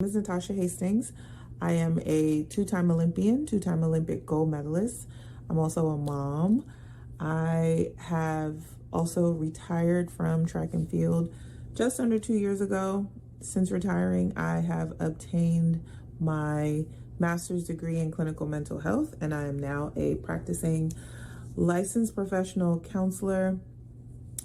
is Natasha Hastings. I am a two-time Olympian, two-time Olympic gold medalist. I'm also a mom. I have also retired from track and field just under 2 years ago. Since retiring, I have obtained my master's degree in clinical mental health, and I am now a practicing licensed professional counselor.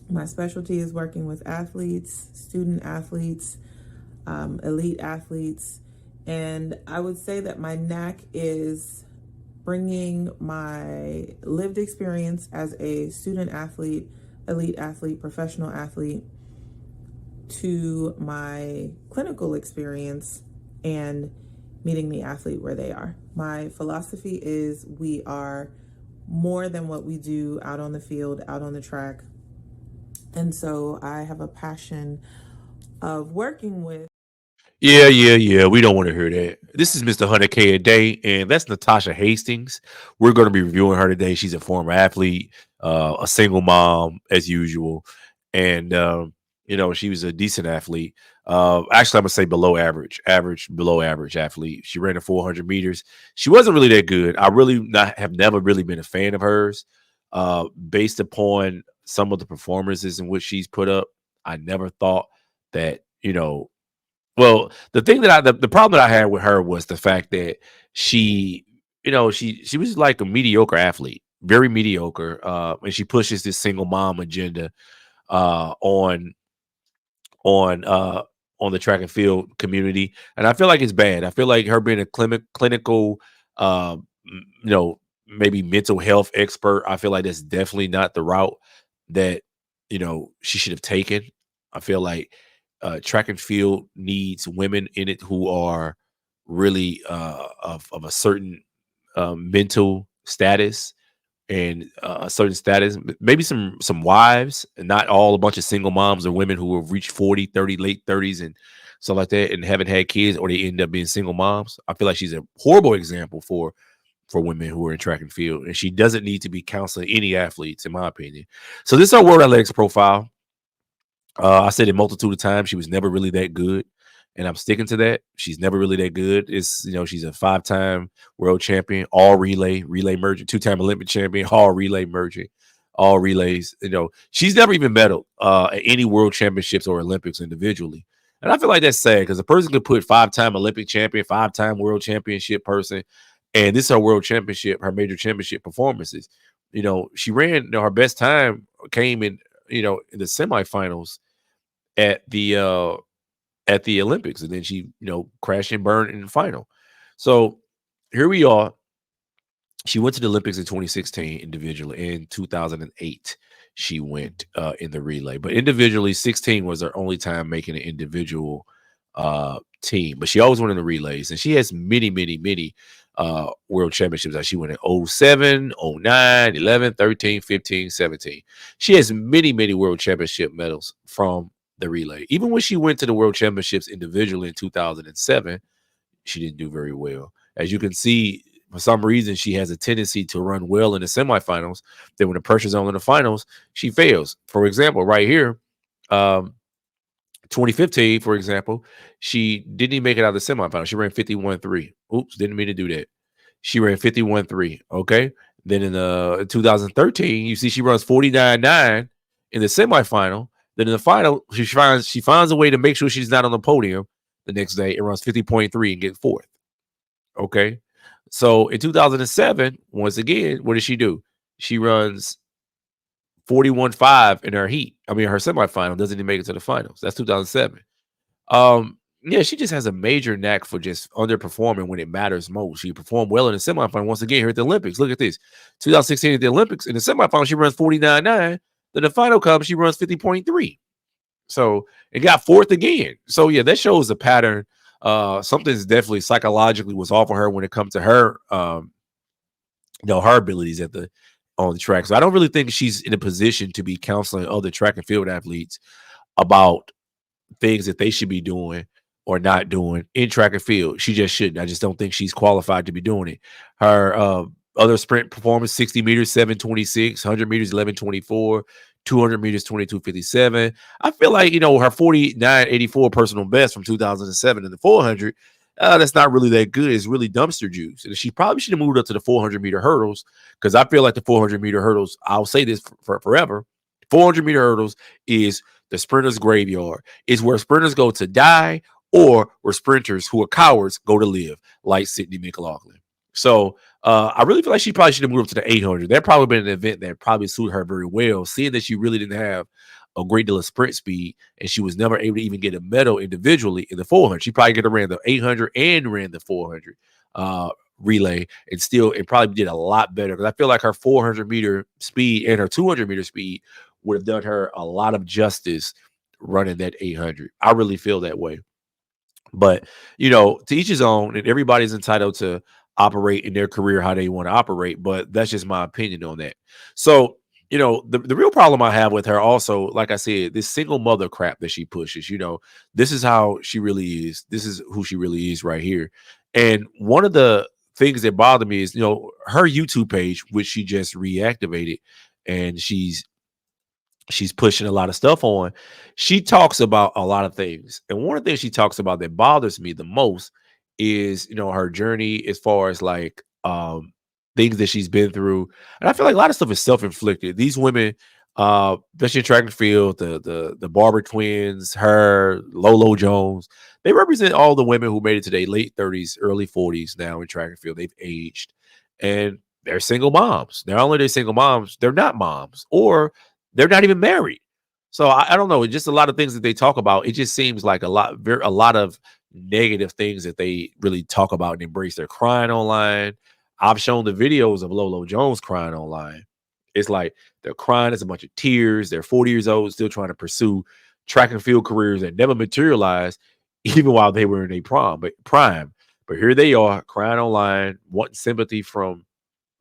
My specialty is working with athletes, student athletes, elite athletes. And I would say that my knack is bringing my lived experience as a student athlete, elite athlete, professional athlete to my clinical experience and meeting the athlete where they are. My philosophy is we are more than what we do out on the field, out on the track. And so I have a passion of working with. Yeah. We don't want to hear that. This is Mr. 100K a day, and that's Natasha Hastings. We're going to be reviewing her today. She's a former athlete, a single mom, as usual. And, she was a decent athlete. Actually, I'm going to say below average athlete. She ran the 400 meters. She wasn't really that good. I really have never really been a fan of hers based upon some of the performances in which she's put up. I never thought that, well, the problem that I had with her was the fact that she, she was like a mediocre athlete, very mediocre, and she pushes this single mom agenda uh, on on uh, on the track and field community, and I feel like it's bad. I feel like her being a clinical, you know, maybe mental health expert. I feel like that's definitely not the route that she should have taken. I feel like track and field needs women in it who are really of a certain mental status and a certain status, maybe some wives, and not all a bunch of single moms or women who have reached 40, 30, late 30s and stuff like that and haven't had kids, or they end up being single moms. I feel like she's a horrible example for women who are in track and field, and she doesn't need to be counseling any athletes, in my opinion. So this is our World Athletics profile. I said it multitude of times. She was never really that good, and I'm sticking to that. She's never really that good. It's she's a 5-time world champion, all relay merging, 2-time Olympic champion, all relay merging, all relays. She's never even medaled at any world championships or Olympics individually. And I feel like that's sad because a person could put 5-time Olympic champion, 5-time world championship person, and this is her world championship, her major championship performances. She ran, her best time came in the semifinals at the Olympics, and then she crashed and burned in the final. So here we are. She went to the Olympics in 2016 individually. In 2008, she went in the relay, but individually, 16 was her only time making an individual team. But she always went in the relays, and she has many world championships. Like she went in 07, 09, 11, 13, 15, 17. She has many world championship medals from the relay. Even when she went to the world championships individually in 2007, she didn't do very well. As you can see, for some reason, she has a tendency to run well in the semifinals. Then when the pressure's on in the finals, she fails. For example, right here, um, 2015, for example, she didn't even make it out of the semifinals. She ran 51.3. Oops, didn't mean to do that. She ran 51.3. Okay. Then in 2013, you see she runs 49.9 in the semifinal. Then in the final, she finds a way to make sure she's not on the podium the next day and runs 50.3 and get fourth. Okay. So in 2007, once again, what does she do? She runs 41.5 in her heat. I mean, her semifinal doesn't even make it to the finals. That's 2007. Yeah, she just has a major knack for just underperforming when it matters most. She performed well in the semifinal once again here at the Olympics. Look at this. 2016 at the Olympics, in the semifinal, she runs 49.9. Then the final comes, she runs 50.3. So it got fourth again. So yeah, that shows a pattern. Something's definitely psychologically was off of her when it comes to her her abilities on the track. So I don't really think she's in a position to be counseling other track and field athletes about things that they should be doing or not doing in track and field. She just shouldn't. I just don't think she's qualified to be doing it. Her other sprint performance, 60 meters, 7:26, 100 meters, 11:24, 200 meters 22:57. I feel like, her 49:84 personal best from 2007 in the 400, that's not really that good. It's really dumpster juice. And she probably should have moved up to the 400-meter hurdles, because I feel like the 400-meter hurdles, I'll say this for forever, 400-meter hurdles is the sprinter's graveyard. It's where sprinters go to die, or where sprinters who are cowards go to live, like Sydney McLaughlin. So I really feel like she probably should have moved up to the 800. That probably been an event that probably suited her very well, seeing that she really didn't have a great deal of sprint speed, and she was never able to even get a medal individually in the 400. She probably could have ran the 800 and ran the 400 relay, and probably did a lot better, because I feel like her 400-meter speed and her 200-meter speed would have done her a lot of justice running that 800. I really feel that way. But, to each his own, and everybody's entitled to operate in their career how they want to operate. But that's just my opinion on that. So, the real problem I have with her also, like I said, this single mother crap that she pushes, this is how she really is. This is who she really is right here. And one of the things that bother me is, her YouTube page, which she just reactivated, and she's pushing a lot of stuff on. She talks about a lot of things. And one of the things she talks about that bothers me the most is, her journey as far as like things that she's been through. And I feel like a lot of stuff is self-inflicted. These women, especially in track and field, the Barber twins, her, Lolo Jones, they represent all the women who made it to their late 30s, early 40s now in track and field. They've aged. And they're single moms. Not only are they single moms, they're not moms, or they're not even married. So I don't know. Just a lot of things that they talk about. It just seems like a lot of negative things that they really talk about and embrace. They're crying online. I've shown the videos of Lolo Jones crying online. It's like they're crying. It's a bunch of tears. They're 40 years old, still trying to pursue track and field careers that never materialized, even while they were in a prime. But here they are crying online, wanting sympathy from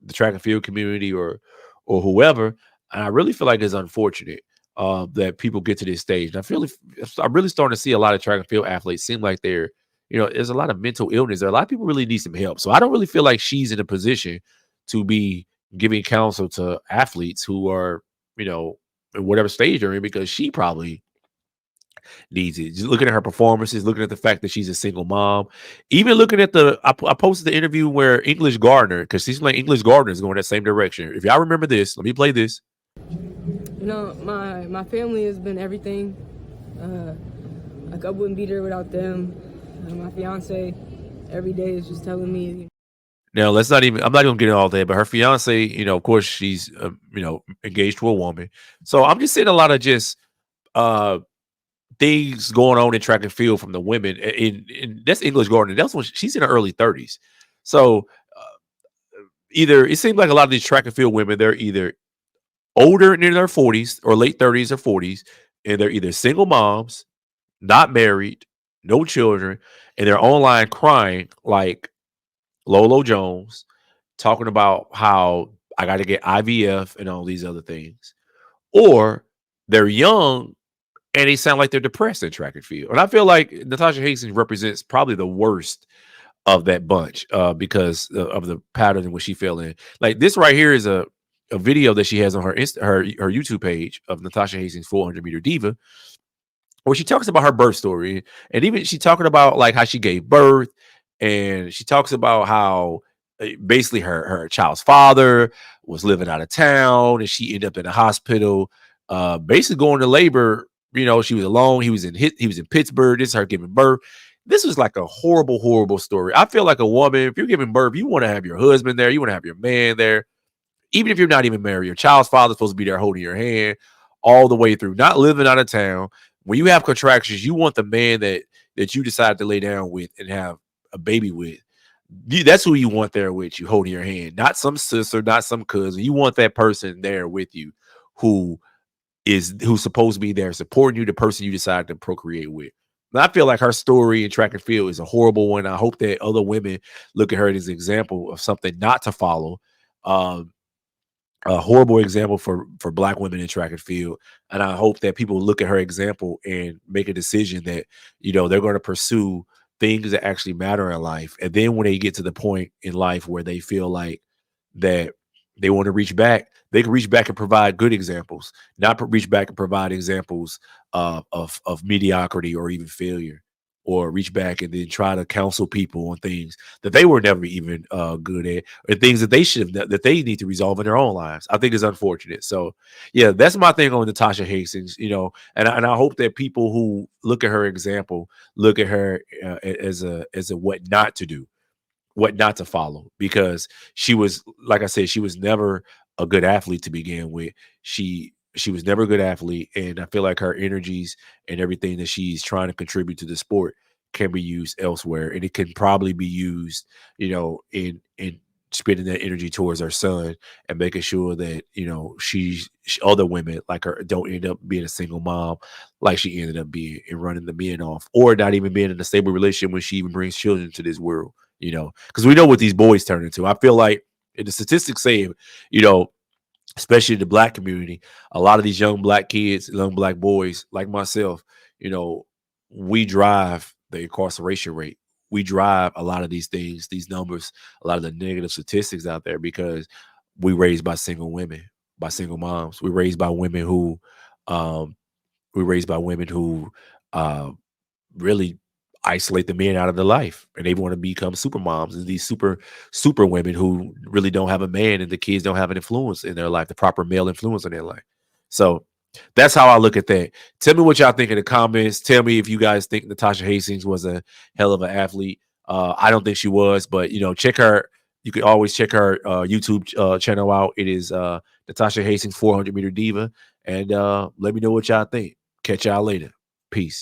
the track and field community, or whoever. And I really feel like it's unfortunate that people get to this stage. And I'm really starting to see a lot of track and field athletes seem like there's a lot of mental illness there. A lot of people really need some help. So I don't really feel like she's in a position to be giving counsel to athletes who are, in whatever stage they're in, because she probably needs it. Just looking at her performances, looking at the fact that she's a single mom, even looking at I posted the interview where English Gardner, because she's like English Gardner is going that same direction. If y'all remember this, let me play this. My family has been everything. Like I wouldn't be there without them. My fiance every day is just telling me. Now, I'm not going to get into all that, but her fiance, of course, she's, engaged to a woman. So I'm just seeing a lot of just things going on in track and field from the women. And that's English Gardner. That's when she's in her early 30s. So either it seems like a lot of these track and field women, they're either older in their 40s or late 30s or 40s, and they're either single moms, not married, no children, and they're online crying like Lolo Jones, talking about how I got to get IVF and all these other things. Or they're young and they sound like they're depressed in track and field. And I feel like Natasha Hastings represents probably the worst of that bunch because of the pattern in which she fell in. Like this right here is a video that she has on her YouTube page of Natasha Hastings 400-meter diva, where she talks about her birth story, and even she talking about like how she gave birth, and she talks about how basically her child's father was living out of town, and she ended up in a hospital, basically going to labor. She was alone. He was in Pittsburgh. This is her giving birth. This was like a horrible, horrible story. I feel like a woman, if you're giving birth, you want to have your husband there, you want to have your man there, even if you're not even married. Your child's father's supposed to be there holding your hand all the way through, not living out of town. When you have contractions, you want the man that you decide to lay down with and have a baby with. That's who you want there with you, holding your hand, not some sister, not some cousin. You want that person there with you who's supposed to be there supporting you, the person you decide to procreate with. And I feel like her story in track and field is a horrible one. I hope that other women look at her as an example of something not to follow. A horrible example for Black women in track and field. And I hope that people look at her example and make a decision that, they're going to pursue things that actually matter in life. And then when they get to the point in life where they feel like that they want to reach back, they can reach back and provide good examples, not reach back and provide examples of mediocrity or even failure, or reach back and then try to counsel people on things that they were never even good at, or things that they should have, that they need to resolve in their own lives. I think it's unfortunate. So, yeah, that's my thing on Natasha Hastings. And I hope that people who look at her example look at her as a what not to do, what not to follow, because she was, like I said, she was never a good athlete to begin with. She was never a good athlete, and I feel like her energies and everything that she's trying to contribute to the sport can be used elsewhere, and it can probably be used, in spending that energy towards her son and making sure that other women like her don't end up being a single mom like she ended up being, and running the men off, or not even being in a stable relationship when she even brings children to this world. Because we know what these boys turn into. I feel like, and the statistics say, you know, especially the black community, a lot of these young black kids, young black boys like myself, you know, we drive the incarceration rate. We drive a lot of these things, these numbers, a lot of the negative statistics out there, because we raised by single women, by single moms. Um, we raised by women who uh, really isolate the men out of their life, and they want to become super moms, and these super women who really don't have a man, and the kids don't have an influence in their life, the proper male influence in their life. So that's how I look at that. Tell me what y'all think in the comments. Tell me if you guys think Natasha Hastings was a hell of an athlete. I don't think she was, but check her. You can always check her YouTube channel out. It is Natasha Hastings 400-meter diva, and let me know what y'all think. Catch y'all later. Peace.